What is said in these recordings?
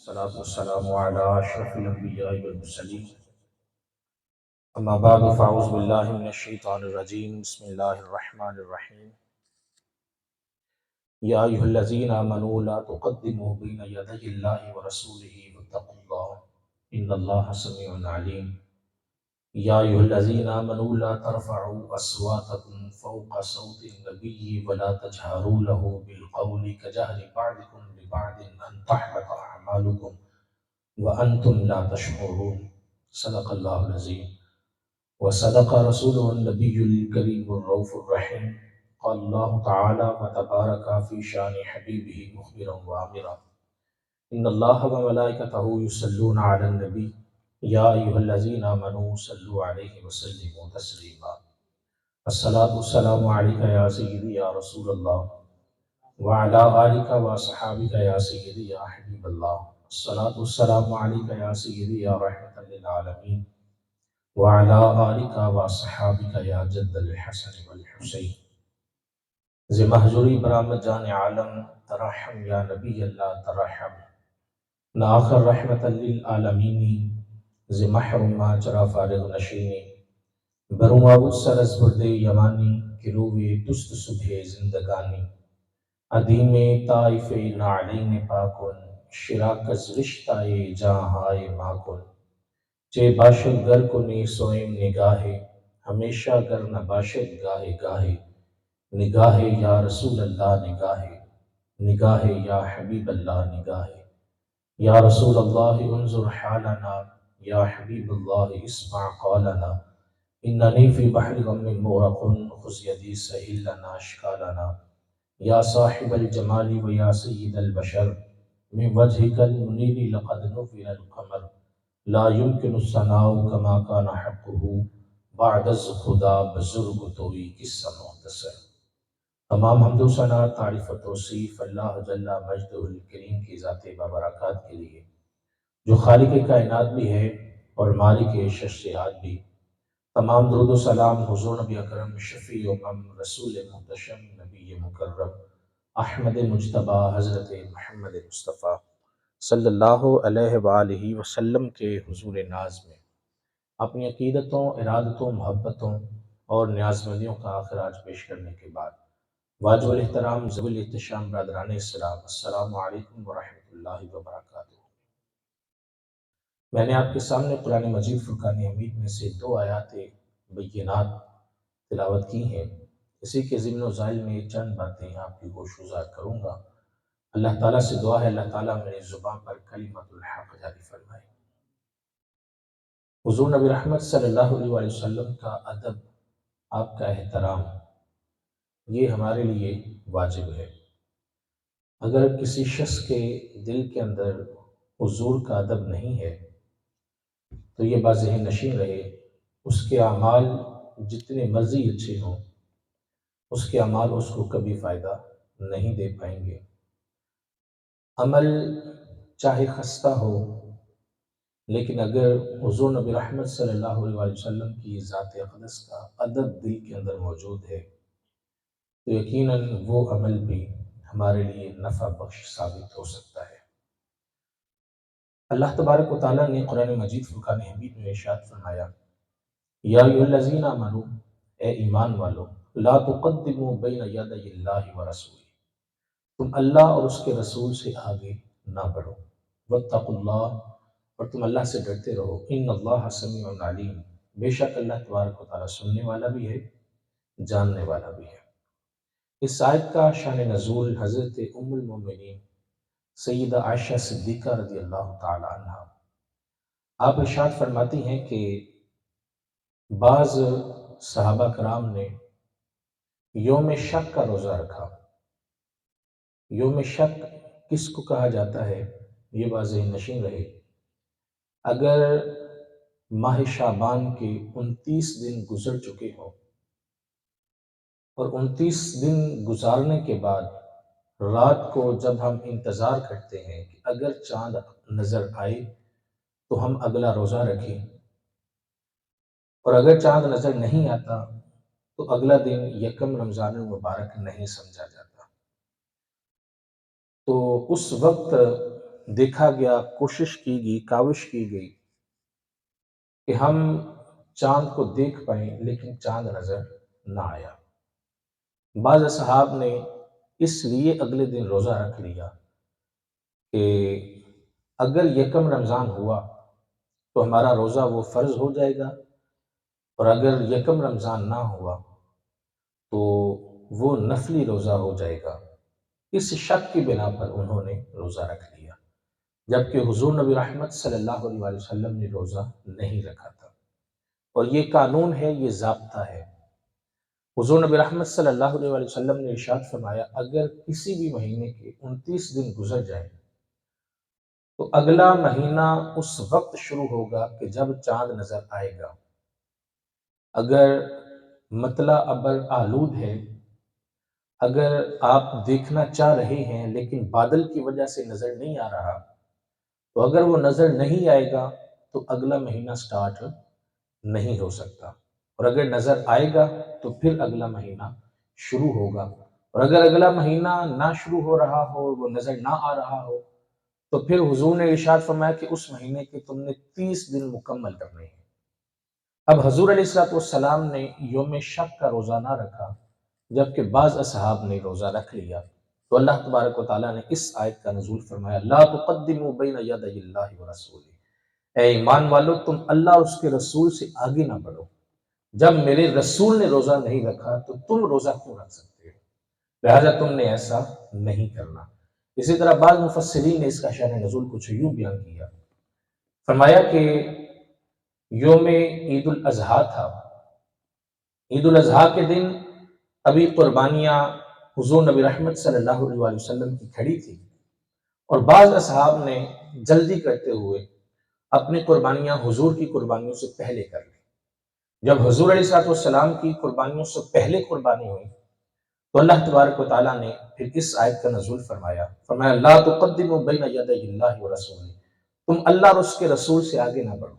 الصلاة والسلام على أشرف الأنبياء والمرسلين أما بعد فأعوذ بالله من الشيطان الرجيم بسم الله الرحمن الرحيم يا أيها الذين آمنوا لا تقدموا بين يدي الله ورسوله واتقوا الله إن الله سميع عليم يا أيها الذين آمنوا لا ترفعوا أصواتكم فوق صوت النبي ولا تجهروا له بالقول كجهر بعضكم لبعض أن تحبط أعمالكم وأنتم لا تشعرون صدق الله العظيم وصدق رسوله النبي الكريم الرؤوف الرحيم قال الله تعالى وتبارك في شان حبيبه مخبرا وآمرا إن الله وملائكته يصلون على النبي يا أيها الذين آمنوا صلوا عليه وسلموا تسليما الصلاة والسلام عليك يا سيدي يا رسول الله وعلى آلك وصحابك يا سيدي يا حبيب الله الصلاة والسلام عليك يا سيدي يا رحمة للعالمين وعلى آلك وصحابك يا جد الحسن والحسين ز محضوری برآمد جان عالم ترحم یا نبی اللہ ترحم نہ آخر رحمت للعالمین ز محروم چرا فارغ نشینی بروں آبود سر از برد یمانی کہ روی دست صبح زندگانی عدیم طائف نعلین پاکن شراک از رشتہ جہائے ماکن چے باشد گر کنی سوئم نگاہے ہمیشہ گر نہ باشد گاہے گاہے نگاہے یا رسول اللہ نگاہے نگاہے یا حبیب اللہ نگاہے یا رسول اللہ انظر حالنا یا حبیب اللہ اسمع قالنا اننی فی بحر غم مغرق خذ یدی سہل لنا اشکالنا یا صاحب الجمال و یا سید البشر من وجهک المنیر لقد نور القمر لا يمكن الثناء كما كان حقه بعد از خدا بزرگ توئی قصہ مختصر تمام حمد و ثنا تعریف و توصیف اللہ جل مجدہ الکریم کی ذات بابرکات کے لیے جو خالق کائنات بھی ہے اور مالک شخصیات بھی۔ تمام درود و سلام حضور نبی اکرم شفیع امم رسول محتشم نبی مکرم احمد مجتبی حضرت محمد مصطفیٰ صلی اللہ علیہ وآلہ وسلم کے حضور ناز میں اپنی عقیدتوں، ارادتوں، محبتوں اور نیازمندیوں کا خراج پیش کرنے کے بعد واجب الاحترام ذوی الاحتشام برادران اسلام السلام علیکم ورحمۃ اللہ وبرکاتہ۔ میں نے آپ کے سامنے قرآن مجید فرقان حمید میں سے 2 آیات بینات تلاوت کی ہیں۔ اسی کے ضمن و ذیل میں چند باتیں آپ کی گوش گزار کروں گا۔ اللہ تعالیٰ سے دعا ہے اللہ تعالیٰ میری زبان پر کلمت الحق جاری فرمائے۔ حضور نبی رحمت صلی اللہ علیہ وآلہ وسلم کا ادب، آپ کا احترام، یہ ہمارے لیے واجب ہے۔ اگر کسی شخص کے دل کے اندر حضور کا ادب نہیں ہے تو یہ باذہن نشین رہے، اس کے اعمال جتنے مرضی اچھے ہوں، اس کے اعمال اس کو کبھی فائدہ نہیں دے پائیں گے۔ عمل چاہے خستہ ہو، لیکن اگر حضور نبی رحمت صلی اللہ علیہ وآلہ وسلم کی ذات اقدس کا ادب دل کے اندر موجود ہے تو یقیناً وہ عمل بھی ہمارے لیے نفع بخش ثابت ہو سکتا ہے۔ اللہ تبارک و تعالیٰ نے قرآن مجید فرقان حمید میں ارشاد فرمایا، یا ایھا الذین آمنوا، اے ایمان والو، لا تقدموا بین یدی اللہ ورسولہ، تم اللہ اور اس کے رسول سے آگے نہ بڑھو، واتقوا اللہ، اور تم اللہ سے ڈرتے رہو، ان اللہ سمیع علیم، بے شک اللہ تبارک و تعالیٰ سننے والا بھی ہے، جاننے والا بھی ہے۔ اس آیت کا شان نزول حضرت ام المومنین سیدہ عائشہ صدیقہ رضی اللہ تعالی عنہ، آپ ارشاد فرماتی ہیں کہ بعض صحابہ کرام نے یوم شک کا روزہ رکھا۔ یوم شک کس کو کہا جاتا ہے یہ واضح نشین رہے۔ اگر ماہ شعبان کے 29 دن گزر چکے ہوں اور 29 دن گزارنے کے بعد رات کو جب ہم انتظار کرتے ہیں کہ اگر چاند نظر آئے تو ہم اگلا روزہ رکھیں، اور اگر چاند نظر نہیں آتا تو اگلا دن یکم رمضان المبارک نہیں سمجھا جاتا۔ تو اس وقت دیکھا گیا، کوشش کی گئی، کاوش کی گئی کہ ہم چاند کو دیکھ پائیں، لیکن چاند نظر نہ آیا۔ بعض اصحاب نے اس لیے اگلے دن روزہ رکھ لیا کہ اگر یکم رمضان ہوا تو ہمارا روزہ وہ فرض ہو جائے گا، اور اگر یکم رمضان نہ ہوا تو وہ نفلی روزہ ہو جائے گا۔ اس شک کی بنا پر انہوں نے روزہ رکھ لیا، جبکہ حضور نبی رحمت صلی اللہ علیہ وآلہ وسلم نے روزہ نہیں رکھا تھا۔ اور یہ قانون ہے، یہ ضابطہ ہے۔ حضور نبی رحمت صلی اللہ علیہ وآلہ وسلم نے ارشاد فرمایا، اگر کسی بھی مہینے کے 29 دن گزر جائیں تو اگلا مہینہ اس وقت شروع ہوگا کہ جب چاند نظر آئے گا۔ اگر مطلع ابر آلود ہے، اگر آپ دیکھنا چاہ رہے ہیں لیکن بادل کی وجہ سے نظر نہیں آ رہا، تو اگر وہ نظر نہیں آئے گا تو اگلا مہینہ سٹارٹ نہیں ہو سکتا، اور اگر نظر آئے گا تو پھر اگلا مہینہ شروع ہوگا، اور اگر اگلا مہینہ نہ شروع ہو رہا ہو، وہ نظر نہ آ رہا ہو، تو پھر حضور نے ارشاد فرمایا کہ اس مہینے کے تم نے 30 دن مکمل کرنے ہیں۔ اب حضور علیہ السلام نے یوم شک کا روزہ نہ رکھا، جبکہ بعض اصحاب نے روزہ رکھ لیا، تو اللہ تبارک و تعالیٰ نے اس آیت کا نزول فرمایا، لا تقدموا بین یدی اللہ ورسولہ، اے ایمان والو تم اللہ اور اس کے رسول سے آگے نہ بڑھو۔ جب میرے رسول نے روزہ نہیں رکھا تو تم روزہ کیوں رکھ سکتے ہو؟ لہٰذا تم نے ایسا نہیں کرنا۔ اسی طرح بعض مفسرین نے اس کا شرح نزول کچھ یوں بیان کیا، فرمایا کہ یوم عید الاضحیٰ تھا۔ عید الاضحیٰ کے دن ابھی قربانیاں حضور نبی رحمت صلی اللہ علیہ وآلہ وسلم کی کھڑی تھی، اور بعض اصحاب نے جلدی کرتے ہوئے اپنی قربانیاں حضور کی قربانیوں سے پہلے کر لی۔ جب حضور علیہ السلام کی قربانیوں سے پہلے قربانی ہوئی تو اللہ تبارک و تعالیٰ نے پھر اس آیت کا نزول فرمایا لا تقدموا بین یدی اللہ ورسولہ، تم اللہ اور اس کے رسول سے آگے نہ بڑھو۔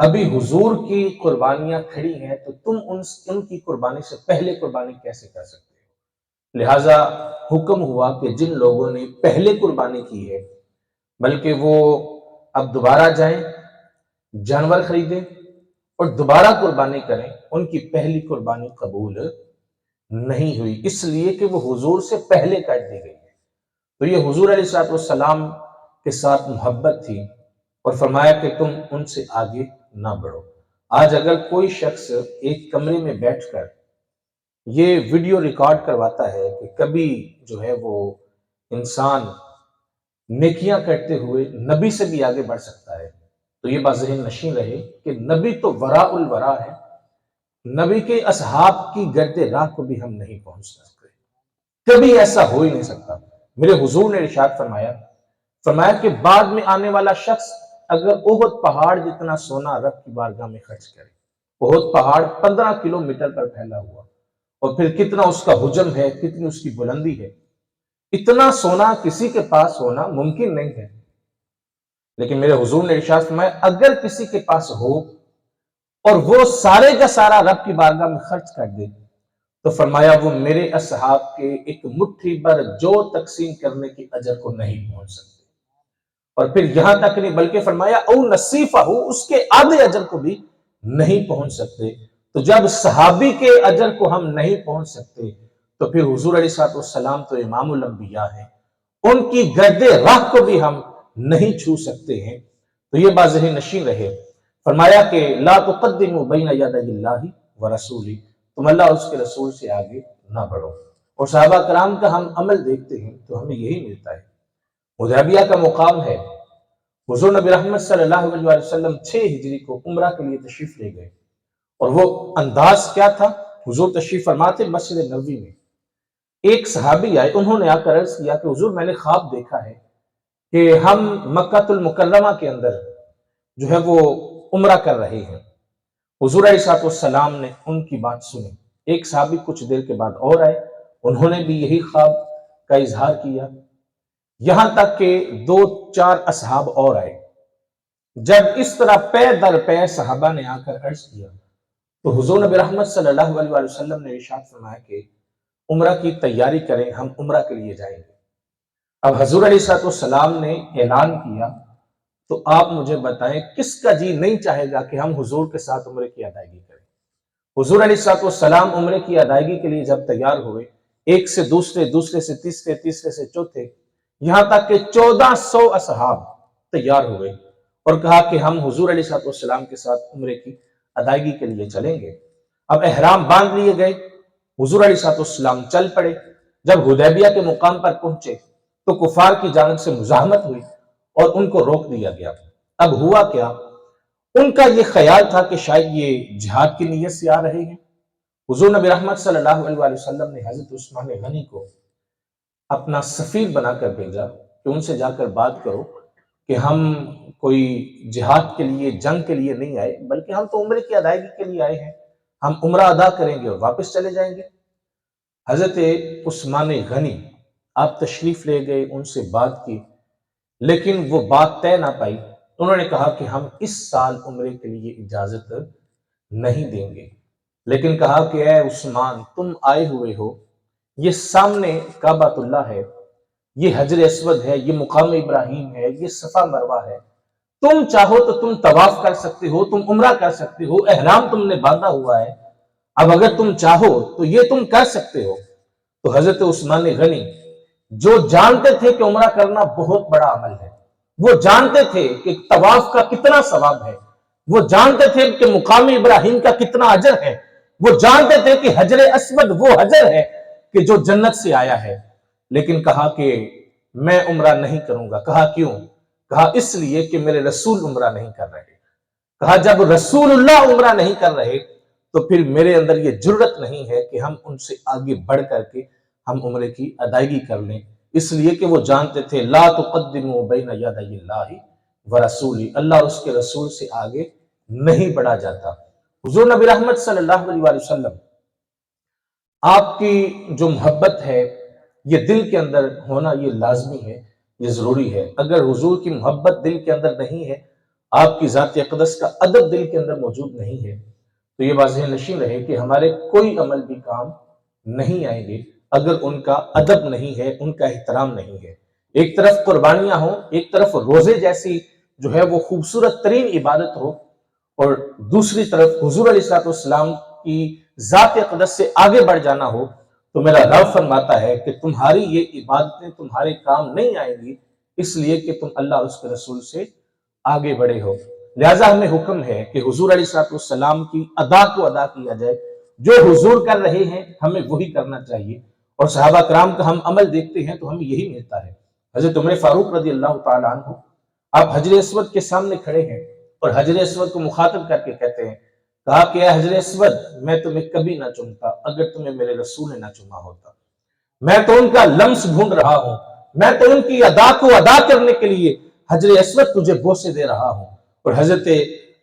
ابھی حضور کی قربانیاں کھڑی ہیں تو تم ان کی قربانی سے پہلے قربانی کیسے کر سکتے ہو؟ لہٰذا حکم ہوا کہ جن لوگوں نے پہلے قربانی کی ہے، بلکہ وہ اب دوبارہ جائیں، جانور خریدیں اور دوبارہ قربانی کریں، ان کی پہلی قربانی قبول نہیں ہوئی، اس لیے کہ وہ حضور سے پہلے کر دی گئی ہے۔ تو یہ حضور علیہ السلام کے ساتھ محبت تھی، اور فرمایا کہ تم ان سے آگے نہ بڑھو۔ آج اگر کوئی شخص ایک کمرے میں بیٹھ کر یہ ویڈیو ریکارڈ کرواتا ہے کہ کبھی جو ہے وہ انسان نیکیاں کرتے ہوئے نبی سے بھی آگے بڑھ سکتا ہے، تو یہ بات ذہن نشین رہے کہ نبی تو وراء الورا ہے، نبی کے اصحاب کی گرد راہ کو بھی ہم نہیں پہنچ سکتے، کبھی ایسا ہو ہی نہیں سکتا۔ میرے حضور نے ارشاد فرمایا کہ بعد میں آنے والا شخص اگر احد پہاڑ جتنا سونا رب کی بارگاہ میں خرچ کرے، احد پہاڑ 15 کلومیٹر پر پھیلا ہوا، اور پھر کتنا اس کا حجم ہے، کتنی اس کی بلندی ہے، اتنا سونا کسی کے پاس ہونا ممکن نہیں ہے، لیکن میرے حضور نے ارشاد فرمایا اگر کسی کے پاس ہو اور وہ سارے کا سارا رب کی بارگاہ میں خرچ کر دے، تو فرمایا وہ میرے اصحاب کے ایک مٹھی بھر جو تقسیم کرنے کی اجر کو نہیں پہنچ سکتے، اور پھر یہاں تک نہیں بلکہ فرمایا او نصیفہ، اس کے آدھے اجر کو بھی نہیں پہنچ سکتے۔ تو جب صحابی کے اجر کو ہم نہیں پہنچ سکتے تو پھر حضور علیہ السلام تو امام الانبیاء ہیں، ان کی گرد راہ کو بھی ہم نہیں چھو سکتے ہیں۔ تو یہ بات ذہن نشین رہے۔ فرمایا کہ لا تقدموا بین یدی اللہ ورسولہ، تم اللہ اور اس کے رسول سے آگے نہ بڑھو۔ اور صحابہ کرام کا ہم عمل دیکھتے ہیں تو ہمیں یہی ملتا ہے۔ حدیبیہ کا مقام ہے، حضور نبی رحمت صلی اللہ علیہ وسلم 6 ہجری کو عمرہ کے لیے تشریف لے گئے، اور وہ انداز کیا تھا؟ حضور تشریف فرما تھے مسجد نبوی میں، ایک صحابی آئے، انہوں نے آ کر عرض کیا کہ حضور میں نے خواب دیکھا ہے کہ ہم مکہ المکرمہ کے اندر جو ہے وہ عمرہ کر رہے ہیں۔ حضور علیہ السلام نے ان کی بات سنی، ایک صحابی کچھ دیر کے بعد اور آئے، انہوں نے بھی یہی خواب کا اظہار کیا، یہاں تک کہ 2-4 اصحاب اور آئے۔ جب اس طرح پے در پے صحابہ نے آ کر عرض کیا تو حضور نبی رحمت صلی اللہ علیہ وسلم نے ارشاد فرمایا کہ عمرہ کی تیاری کریں، ہم عمرہ کے لیے جائیں گے۔ اب حضور علیہ السلام نے اعلان کیا تو آپ مجھے بتائیں کس کا جی نہیں چاہے گا کہ ہم حضور کے ساتھ عمرے کی ادائیگی کریں؟ حضور علیہ السلام عمرے کی ادائیگی کے لیے جب تیار ہوئے، ایک سے دوسرے، دوسرے سے تیسرے، تیسرے سے چوتھے، یہاں تک کہ 1400 اصحاب تیار ہوئے اور کہا کہ ہم حضور علیہ السلام کے ساتھ عمرے کی ادائیگی کے لیے چلیں گے۔ اب احرام باندھ لیے گئے، حضور علیہ السلام چل پڑے۔ جب حدیبیہ کے مقام پر پہنچے تو کفار کی جانب سے مزاحمت ہوئی اور ان کو روک دیا گیا۔ اب ہوا کیا، ان کا یہ خیال تھا کہ شاید یہ جہاد کی نیت سے آ رہے ہیں۔ حضور نبی رحمت صلی اللہ علیہ وآلہ وسلم نے حضرت عثمان غنی کو اپنا سفیر بنا کر بھیجا کہ ان سے جا کر بات کرو کہ ہم کوئی جہاد کے لیے، جنگ کے لیے نہیں آئے، بلکہ ہم تو عمرے کی ادائیگی کے لیے آئے ہیں، ہم عمرہ ادا کریں گے اور واپس چلے جائیں گے۔ حضرت عثمان غنی آپ تشریف لے گئے، ان سے بات کی، لیکن وہ بات طے نہ پائی۔ انہوں نے کہا کہ ہم اس سال عمرے کے لیے اجازت نہیں دیں گے، لیکن کہا کہ اے عثمان، تم آئے ہوئے ہو، یہ سامنے کعبۃ اللہ ہے، یہ حجر اسود ہے، یہ مقام ابراہیم ہے، یہ صفا مروہ ہے، تم چاہو تو تم طواف کر سکتے ہو، تم عمرہ کر سکتے ہو، احرام تم نے باندھا ہوا ہے، اب اگر تم چاہو تو یہ تم کر سکتے ہو۔ تو حضرت عثمان غنی جو جانتے تھے کہ عمرہ کرنا بہت بڑا عمل ہے، وہ جانتے تھے کہ طواف کا کتنا ثواب ہے، وہ جانتے تھے کہ مقام ابراہیم کا کتنا اجر ہے، وہ جانتے تھے کہ حجر اسود وہ حجر ہے کہ جو جنت سے آیا ہے، لیکن کہا کہ میں عمرہ نہیں کروں گا۔ کہا کیوں؟ کہا اس لیے کہ میرے رسول عمرہ نہیں کر رہے۔ کہا جب رسول اللہ عمرہ نہیں کر رہے تو پھر میرے اندر یہ جرت نہیں ہے کہ ہم ان سے آگے بڑھ کر کے ہم عمرے کی ادائیگی کر لیں، اس لیے کہ وہ جانتے تھے لا تقدموا بین یدی اللہ ورسولہ، اللہ اور اس کے رسول سے آگے نہیں بڑھا جاتا۔ حضور نبی رحمت صلی اللہ علیہ وآلہ وسلم، آپ کی جو محبت ہے یہ دل کے اندر ہونا یہ لازمی ہے، یہ ضروری ہے۔ اگر حضور کی محبت دل کے اندر نہیں ہے، آپ کی ذات اقدس کا ادب دل کے اندر موجود نہیں ہے، تو یہ واضح نشین رہے کہ ہمارے کوئی عمل بھی کام نہیں آئیں گے اگر ان کا ادب نہیں ہے، ان کا احترام نہیں ہے۔ ایک طرف قربانیاں ہوں، ایک طرف روزے جیسی جو ہے وہ خوبصورت ترین عبادت ہو، اور دوسری طرف حضور علیہ السلام کی ذات اقدس سے آگے بڑھ جانا ہو، تو میرا رب فرماتا ہے کہ تمہاری یہ عبادتیں تمہارے کام نہیں آئیں گی، اس لیے کہ تم اللہ اور اس کے رسول سے آگے بڑھے ہو۔ لہٰذا ہمیں حکم ہے کہ حضور علیہ السلام کی ادا کو ادا کیا جائے، جو حضور کر رہے ہیں ہمیں وہی کرنا چاہیے، اور صحابہ کرام کا ہم عمل دیکھتے ہیں تو ہمیں یہی ملتا ہے۔ حضرت عمر فاروق رضی اللہ تعالیٰ عنہ، آپ حجر اسود کے سامنے کھڑے ہیں اور حجر اسود کو مخاطب کر کے کہتے ہیں، کہا کہ اے حجر اسود، میں تمہیں کبھی نہ چومتا اگر تمہیں میرے رسول نے نہ چوما ہوتا، میں تو ان کا لمس ڈھونڈ رہا ہوں، میں تو ان کی ادا کو ادا کرنے کے لیے حجر اسود تجھے بوسے دے رہا ہوں۔ اور حضرت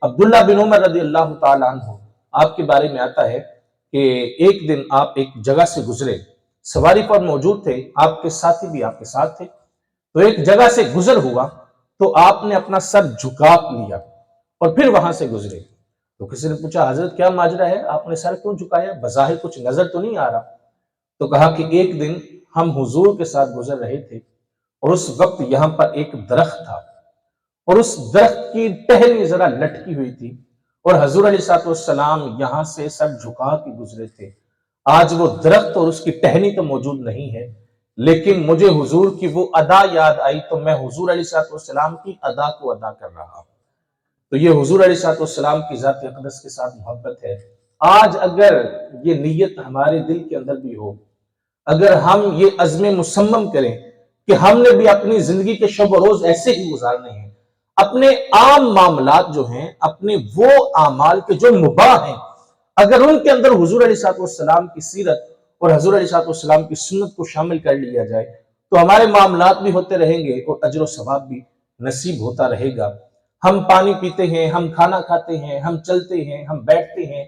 عبداللہ بن عمر رضی اللہ تعالیٰ عنہ، آپ کے بارے میں آتا ہے کہ ایک دن آپ ایک جگہ سے گزرے، سواری پر موجود تھے، آپ کے ساتھی بھی آپ کے ساتھ تھے، تو ایک جگہ سے گزر ہوا تو آپ نے اپنا سر جھکا لیا اور پھر وہاں سے گزرے۔ تو کسی نے پوچھا حضرت کیا ماجرا ہے، آپ نے سر کیوں جھکایا، بظاہر کچھ نظر تو نہیں آ رہا؟ تو کہا کہ ایک دن ہم حضور کے ساتھ گزر رہے تھے اور اس وقت یہاں پر ایک درخت تھا اور اس درخت کی ٹہنی ذرا لٹکی ہوئی تھی اور حضور علیہ السلام یہاں سے سر جھکا کے گزرے تھے۔ آج وہ درخت اور اس کی ٹہنی تو موجود نہیں ہے، لیکن مجھے حضور کی وہ ادا یاد آئی تو میں حضور علیہ السلام کی ادا کو ادا کر رہا ہوں۔ تو یہ حضور علیہ السلام کی ذات اقدس کے ساتھ محبت ہے۔ آج اگر یہ نیت ہمارے دل کے اندر بھی ہو، اگر ہم یہ عزم مصمم کریں کہ ہم نے بھی اپنی زندگی کے شب و روز ایسے ہی گزارنے ہیں، اپنے عام معاملات جو ہیں، اپنے وہ اعمال کے جو مباح ہیں، اگر ان کے اندر حضور علیہ السلام کی سیرت اور حضور علیہ السلام کی سنت کو شامل کر لیا جائے تو ہمارے معاملات بھی ہوتے رہیں گے اور اجر و ثواب بھی نصیب ہوتا رہے گا۔ ہم پانی پیتے ہیں، ہم کھانا کھاتے ہیں، ہم چلتے ہیں، ہم بیٹھتے ہیں،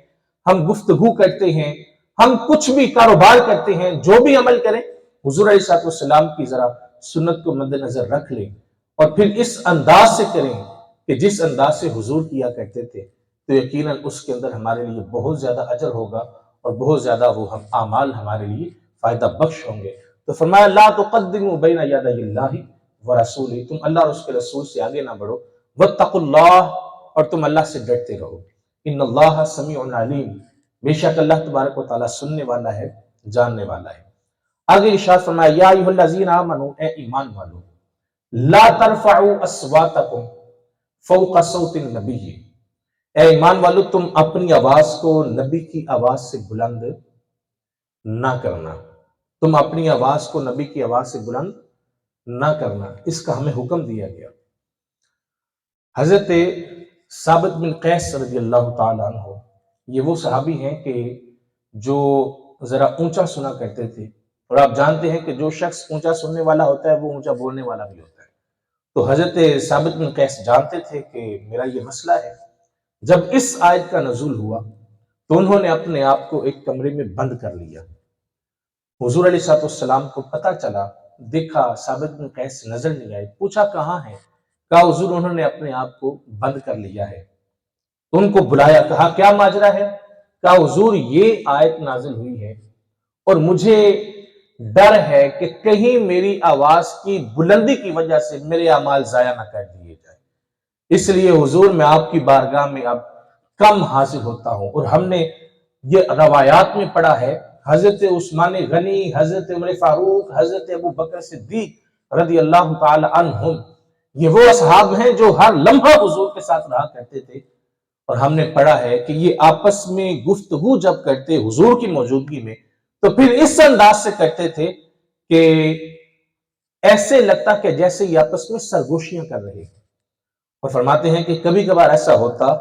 ہم گفتگو کرتے ہیں، ہم کچھ بھی کاروبار کرتے ہیں، جو بھی عمل کریں، حضور علیہ السلام کی ذرا سنت کو مد نظر رکھ لیں اور پھر اس انداز سے کریں کہ جس انداز سے حضور کیا کرتے تھے، تو یقیناً اس کے اندر ہمارے لیے بہت زیادہ اجر ہوگا اور بہت زیادہ وہ اعمال ہمارے لیے فائدہ بخش ہوں گے۔ تو فرمایا لا تقدموا بین یدی اللہ ورسولہ، تم اللہ اور اس کے رسول سے آگے نہ بڑھو، واتقوا اللہ، اور تم اللہ سے ڈرتے رہو، ان اللہ سمیع علیم، بے شک اللہ تبارک و تعالیٰ سننے والا ہے، جاننے والا ہے۔ آگے ارشاد فرمایا یا ایھا الذین آمنوا، اے ایمان والو، لا ترفعوا اصواتکم فوق صوت النبی، اے ایمان والو تم اپنی آواز کو نبی کی آواز سے بلند نہ کرنا، تم اپنی آواز کو نبی کی آواز سے بلند نہ کرنا، اس کا ہمیں حکم دیا گیا۔ حضرت ثابت بن قیس رضی اللہ تعالیٰ عنہ، یہ وہ صحابی ہیں کہ جو ذرا اونچا سنا کرتے تھے، اور آپ جانتے ہیں کہ جو شخص اونچا سننے والا ہوتا ہے وہ اونچا بولنے والا بھی ہوتا ہے۔ تو حضرت ثابت بن قیس جانتے تھے کہ میرا یہ مسئلہ ہے۔ جب اس آیت کا نزول ہوا تو انہوں نے اپنے آپ کو ایک کمرے میں بند کر لیا۔ حضور علیہ الصلوۃ والسلام کو پتہ چلا، دیکھا ثابت بن قیس نظر نہیں آئے، پوچھا کہاں ہے، کہا حضور انہوں نے اپنے آپ کو بند کر لیا ہے۔ ان کو بلایا، کہا کیا ماجرا ہے، کہا حضور یہ آیت نازل ہوئی ہے اور مجھے ڈر ہے کہ کہیں میری آواز کی بلندی کی وجہ سے میرے اعمال ضائع نہ کر دیے جائیں، اس لیے حضور میں آپ کی بارگاہ میں اب کم حاضر ہوتا ہوں۔ اور ہم نے یہ روایات میں پڑھا ہے، حضرت عثمان غنی، حضرت عمر فاروق، حضرت ابو بکر صدیق رضی اللہ تعالی عنہم، یہ وہ اصحاب ہیں جو ہر لمحہ حضور کے ساتھ رہا کرتے تھے، اور ہم نے پڑھا ہے کہ یہ آپس میں گفتگو جب کرتے حضور کی موجودگی میں تو پھر اس انداز سے کرتے تھے کہ ایسے لگتا کہ جیسے یہ آپس میں سرگوشیاں کر رہے ہیں۔ اور فرماتے ہیں کہ کبھی کبھار ایسا ہوتا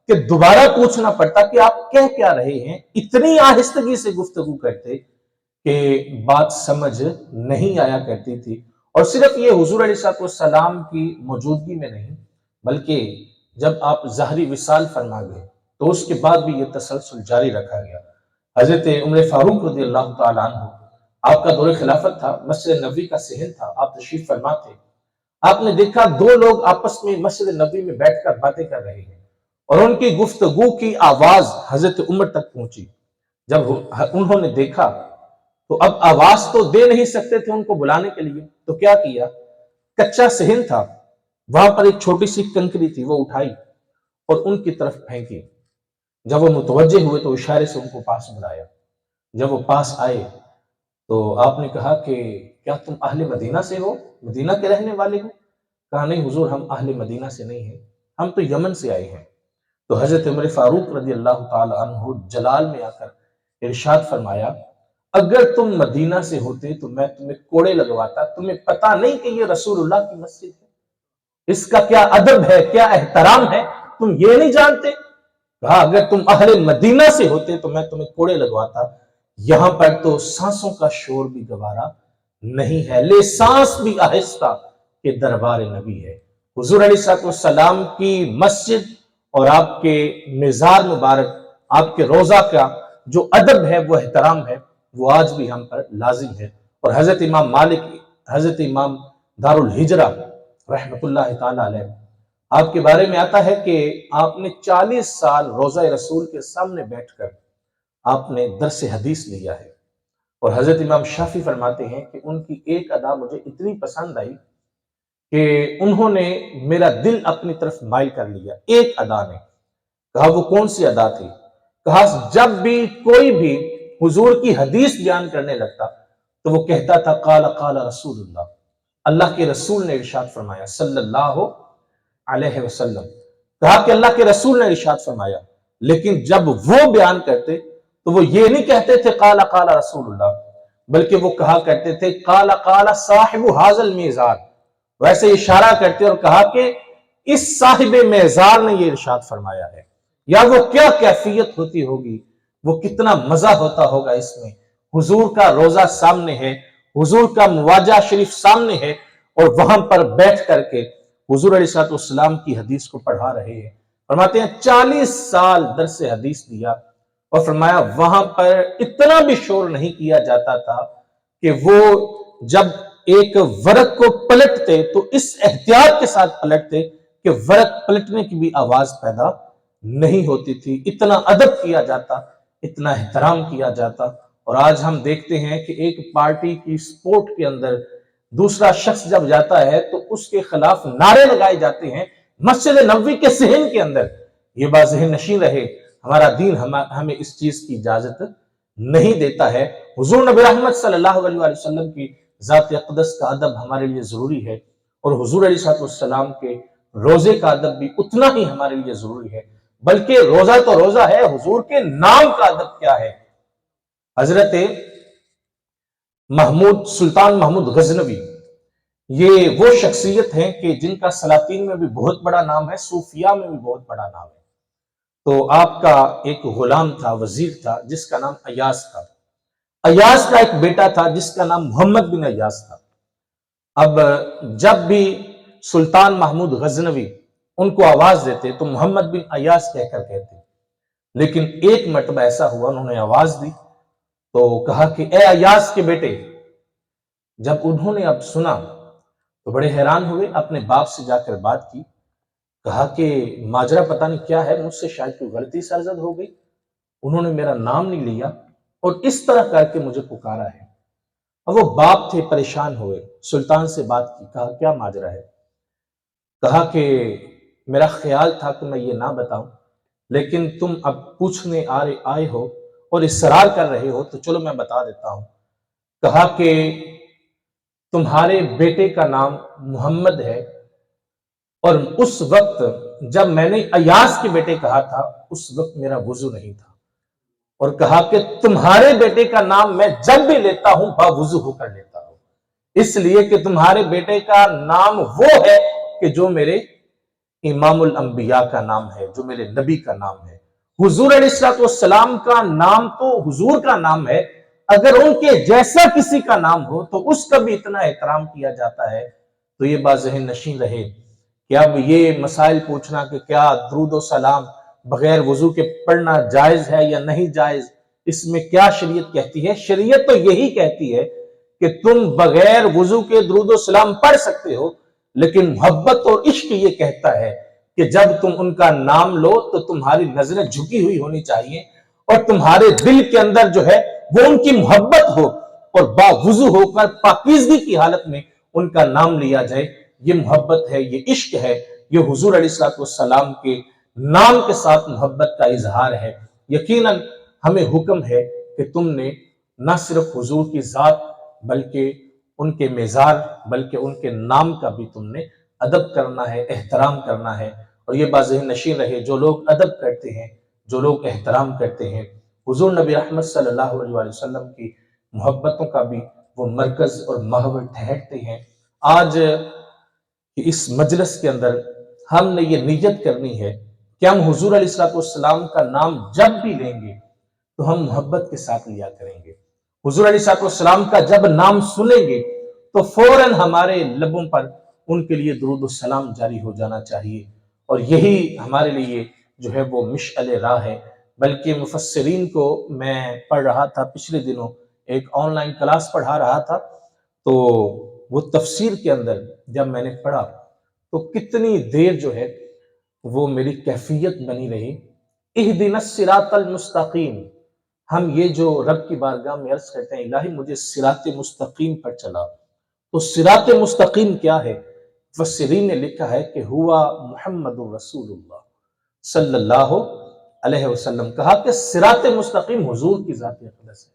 کہ دوبارہ پوچھنا پڑتا کہ آپ کہہ کیا رہے ہیں، اتنی آہستگی سے گفتگو کرتے کہ بات سمجھ نہیں آیا کرتی تھی۔ اور صرف یہ حضور علیہ السلام کی موجودگی میں نہیں، بلکہ جب آپ ظاہری وصال فرما گئے تو اس کے بعد بھی یہ تسلسل جاری رکھا گیا۔ حضرت عمر فاروق رضی اللہ تعالیٰ عنہ، آپ کا دور خلافت تھا، مسجد نبوی کا صحن تھا، آپ تشریف فرما تھے، آپ نے دیکھا دو لوگ آپس میں مسجد نبوی میں بیٹھ کر باتیں کر رہے ہیں، اور ان کی گفتگو کی آواز حضرت عمر تک پہنچی۔ جب انہوں نے دیکھا تو اب آواز تو دے نہیں سکتے تھے ان کو بلانے کے لیے، تو کیا کیا، کچا صحن تھا، وہاں پر ایک چھوٹی سی کنکری تھی، وہ اٹھائی اور ان کی طرف پھینکی۔ جب وہ متوجہ ہوئے تو اشارے سے ان کو پاس بلایا۔ جب وہ پاس آئے تو آپ نے کہا کہ کیا تم اہل مدینہ سے ہو، مدینہ کے رہنے والے ہو؟ کہا نہیں حضور، ہم اہل مدینہ سے نہیں ہیں، ہم تو یمن سے آئے ہیں۔ تو حضرت عمر فاروق رضی اللہ تعالی عنہ جلال میں آ کر ارشاد فرمایا، اگر تم مدینہ سے ہوتے تو میں تمہیں کوڑے لگواتا، تمہیں پتہ نہیں کہ یہ رسول اللہ کی مسجد ہے، اس کا کیا ادب ہے، کیا احترام ہے، تم یہ نہیں جانتے؟ کہا اگر تم اہل مدینہ سے ہوتے تو میں تمہیں کوڑے لگواتا، یہاں پر تو سانسوں کا شور بھی گوارا نہیں ہے، لے سانس بھی آہستہ کہ دربار نبی ہے۔ حضور علیہ السلام کی مسجد اور آپ کے مزار مبارک، آپ کے روضہ کا جو ادب ہے، وہ احترام ہے، وہ آج بھی ہم پر لازم ہے۔ اور حضرت امام مالک، حضرت امام دار الہجرہ رحمت اللہ تعالی علیہ، آپ کے بارے میں آتا ہے کہ آپ نے 40 سال روضہ رسول کے سامنے بیٹھ کر آپ نے درس حدیث لیا ہے۔ اور حضرت امام شافعی فرماتے ہیں کہ ان کی ایک ادا مجھے اتنی پسند آئی کہ انہوں نے میرا دل اپنی طرف مائل کر لیا، ایک ادا نے۔ کہا وہ کون سی ادا تھی؟ کہا جب بھی کوئی بھی حضور کی حدیث بیان کرنے لگتا تو وہ کہتا تھا قال قال رسول اللہ، اللہ کے رسول نے ارشاد فرمایا صلی اللہ علیہ وسلم، کہا کہ اللہ کے رسول نے ارشاد فرمایا۔ لیکن جب وہ بیان کرتے تو وہ یہ نہیں کہتے تھے قال قال رسول اللہ، بلکہ وہ کہا کرتے تھے قال قال صاحب ھذا المیزار، ویسے اشارہ کرتے اور کہا کہ اس صاحب میزار نے یہ ارشاد فرمایا ہے۔ یا وہ کیا کیفیت ہوتی ہوگی، وہ کتنا مزہ ہوتا ہوگا اس میں، حضور کا روضہ سامنے ہے، حضور کا مواجہ شریف سامنے ہے، اور وہاں پر بیٹھ کر کے حضور علیہ السلام کی حدیث کو پڑھا رہے ہیں۔ فرماتے ہیں 40 سال درس حدیث دیا، اور فرمایا وہاں پر اتنا بھی شور نہیں کیا جاتا تھا کہ وہ جب ایک ورق کو پلٹتے تو اس احتیاط کے ساتھ پلٹتے کہ ورق پلٹنے کی بھی آواز پیدا نہیں ہوتی تھی۔ اتنا ادب کیا جاتا، اتنا احترام کیا جاتا، اور آج ہم دیکھتے ہیں کہ ایک پارٹی کی سپورٹ کے اندر دوسرا شخص جب جاتا ہے تو اس کے خلاف نعرے لگائے جاتے ہیں مسجد نبوی کے صحن کے اندر. یہ بات ذہن نشین رہے، ہمارا دین ہمیں اس چیز کی اجازت نہیں دیتا ہے. حضور نبی رحمت صلی اللہ علیہ وسلم کی ذات اقدس کا ادب ہمارے لیے ضروری ہے، اور حضور علیہ السلام کے روزے کا ادب بھی اتنا ہی ہمارے لیے ضروری ہے. بلکہ روزہ تو روزہ ہے، حضور کے نام کا ادب کیا ہے. حضرت سلطان محمود غزنوی یہ وہ شخصیت ہیں کہ جن کا سلاطین میں بھی بہت بڑا نام ہے، صوفیاء میں بھی بہت بڑا نام ہے. تو آپ کا ایک غلام تھا، وزیر تھا، جس کا نام ایاز تھا. ایاز کا ایک بیٹا تھا جس کا نام محمد بن ایاز تھا. اب جب بھی سلطان محمود غزنوی ان کو آواز دیتے تو محمد بن ایاز کہہ کر کہتے، لیکن ایک مرتبہ ایسا ہوا انہوں نے آواز دی تو کہا کہ اے ایاز کے بیٹے. جب انہوں نے اب سنا تو بڑے حیران ہوئے، اپنے باپ سے جا کر بات کی، کہا کہ ماجرا پتہ نہیں کیا ہے، مجھ سے شاید کوئی غلطی سرزد ہو گئی، انہوں نے میرا نام نہیں لیا اور اس طرح کر کے مجھے پکارا ہے. اب وہ باپ تھے، پریشان ہوئے، سلطان سے بات کی، کہا کیا ماجرا ہے. کہا کہ میرا خیال تھا کہ میں یہ نہ بتاؤں، لیکن تم اب پوچھنے آئے ہو اور اصرار کر رہے ہو تو چلو میں بتا دیتا ہوں. کہا کہ تمہارے بیٹے کا نام محمد ہے، اور اس وقت جب میں نے ایاز کے بیٹے کہا تھا اس وقت میرا وضو نہیں تھا، اور کہا کہ تمہارے بیٹے کا نام میں جب بھی لیتا ہوں باوضو ہو کر لیتا ہوں، اس لیے کہ تمہارے بیٹے کا نام وہ ہے کہ جو میرے امام الانبیاء کا نام ہے، جو میرے نبی کا نام ہے. حضور علیہ السلام کا نام تو حضور کا نام ہے، اگر ان کے جیسا کسی کا نام ہو تو اس کا بھی اتنا احترام کیا جاتا ہے. تو یہ بات ذہن نشین رہے کہ اب یہ مسائل پوچھنا کہ کیا درود و سلام بغیر وضو کے پڑھنا جائز ہے یا نہیں جائز، اس میں کیا شریعت کہتی ہے. شریعت تو یہی کہتی ہے کہ تم بغیر وضو کے درود و سلام پڑھ سکتے ہو، لیکن محبت اور عشق یہ کہتا ہے کہ جب تم ان کا نام لو تو تمہاری نظریں جھکی ہوئی ہونی چاہیے، اور تمہارے دل کے اندر جو ہے وہ ان کی محبت ہو، اور باوضو ہو کر پاکیزگی کی حالت میں ان کا نام لیا جائے. یہ محبت ہے، یہ عشق ہے، یہ حضور علیہ السلام کے نام کے ساتھ محبت کا اظہار ہے. یقیناً ہمیں حکم ہے کہ تم نے نہ صرف حضور کی ذات بلکہ ان کے مزار بلکہ ان کے نام کا بھی تم نے ادب کرنا ہے، احترام کرنا ہے. اور یہ بات ذہن نشین رہے، جو لوگ ادب کرتے ہیں، جو لوگ احترام کرتے ہیں، حضور نبی رحمت صلی اللہ علیہ وسلم کی محبتوں کا بھی وہ مرکز اور محور ٹھہرتے ہیں. آج اس مجلس کے اندر ہم نے یہ نیت کرنی ہے کہ ہم حضور علیہ السلام کا نام جب بھی لیں گے تو ہم محبت کے ساتھ لیا کریں گے. حضور علیہ السلام کا جب نام سنیں گے تو فوراً ہمارے لبوں پر ان کے لیے درود و سلام جاری ہو جانا چاہیے. اور یہی ہمارے لیے جو ہے وہ مشعل راہ ہے. بلکہ مفسرین کو میں پڑھ رہا تھا پچھلے دنوں، ایک آن لائن کلاس پڑھا رہا تھا، تو وہ تفسیر کے اندر جب میں نے پڑھا تو کتنی دیر جو ہے وہ میری کیفیت بنی رہی. اہدنا الصراط المستقیم، ہم یہ جو رب کی بارگاہ میں عرض کرتے ہیں الہی مجھے صراط مستقیم پر چلا. تو صراط مستقیم کیا ہے؟ مفسرین نے لکھا ہے کہ ہوا محمد رسول اللہ صلی اللہ علیہ وسلم. کہا کہ صراط مستقیم حضور کی ذات اقدس ہے.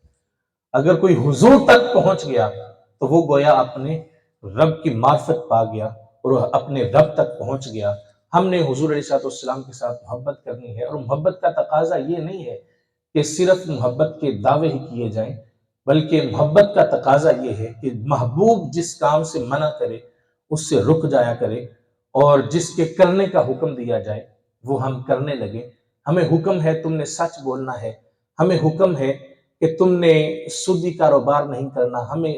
اگر کوئی حضور تک پہنچ گیا تو وہ گویا اپنے رب کی معرفت پا گیا اور اپنے رب تک پہنچ گیا. ہم نے حضور علیہ السلام کے ساتھ محبت کرنی ہے، اور محبت کا تقاضا یہ نہیں ہے کہ صرف محبت کے دعوے ہی کیے جائیں، بلکہ محبت کا تقاضا یہ ہے کہ محبوب جس کام سے منع کرے اس سے رک جایا کرے، اور جس کے کرنے کا حکم دیا جائے وہ ہم کرنے لگے. ہمیں حکم ہے تم نے سچ بولنا ہے، ہمیں حکم ہے کہ تم نے سودی کاروبار نہیں کرنا، ہمیں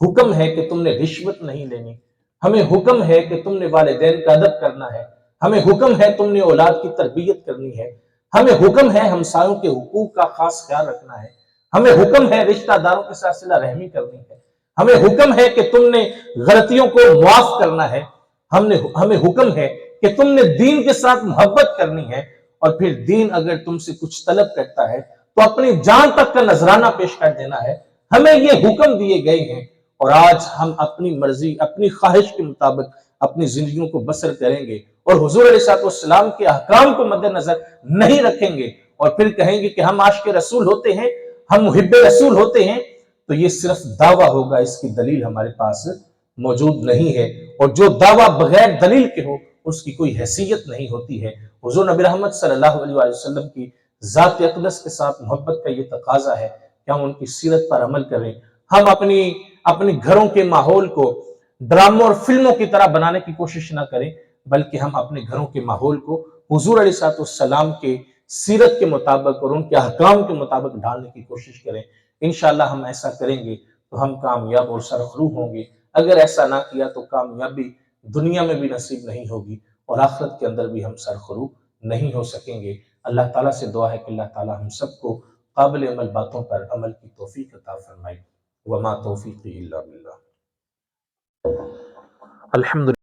حکم ہے کہ تم نے رشوت نہیں لینی، ہمیں حکم ہے کہ تم نے والدین کا ادب کرنا ہے، ہمیں حکم ہے تم نے اولاد کی تربیت کرنی ہے، ہمیں حکم ہے ہمسایوں کے حقوق کا خاص خیال رکھنا ہے، ہمیں حکم ہے رشتہ داروں کے ساتھ صلہ رحمی کرنی ہے، ہمیں حکم ہے کہ تم نے غلطیوں کو معاف کرنا ہے، ہمیں حکم ہے کہ تم نے دین کے ساتھ محبت کرنی ہے. اور پھر دین اگر تم سے کچھ طلب کرتا ہے تو اپنی جان تک کا نذرانہ پیش کر دینا ہے. ہمیں یہ حکم دیے گئے ہیں اور آج ہم اپنی مرضی اپنی خواہش کے مطابق اپنی زندگیوں کو بسر کریں گے اور حضور علیہ السلام کے احکام کو مد نظر نہیں رکھیں گے اور پھر کہیں گے کہ ہم عاشق رسول ہوتے ہیں، ہم محب رسول ہوتے ہیں، تو یہ صرف دعویٰ ہوگا، اس کی دلیل ہمارے پاس موجود نہیں ہے. اور جو دعویٰ بغیر دلیل کے ہو اس کی کوئی حیثیت نہیں ہوتی ہے. حضور نبی رحمت صلی اللہ علیہ وسلم کی ذات اقدس کے ساتھ محبت کا یہ تقاضا ہے کہ ہم ان کی سیرت پر عمل کریں. ہم اپنی گھروں کے ماحول کو ڈراموں اور فلموں کی طرح بنانے کی کوشش نہ کریں، بلکہ ہم اپنے گھروں کے ماحول کو حضور علیہ السلام کے سیرت کے مطابق اور ان کے احکام کے مطابق ڈھالنے کی کوشش کریں. انشاءاللہ ہم ایسا کریں گے تو ہم کامیاب اور سرخرو ہوں گے. اگر ایسا نہ کیا تو کامیابی دنیا میں بھی نصیب نہیں ہوگی اور آخرت کے اندر بھی ہم سرخرو نہیں ہو سکیں گے. اللہ تعالیٰ سے دعا ہے کہ اللہ تعالیٰ ہم سب کو قابل عمل باتوں پر عمل کی توفیق عطا فرمائے. وما توفیقی الا باللہ. الحمد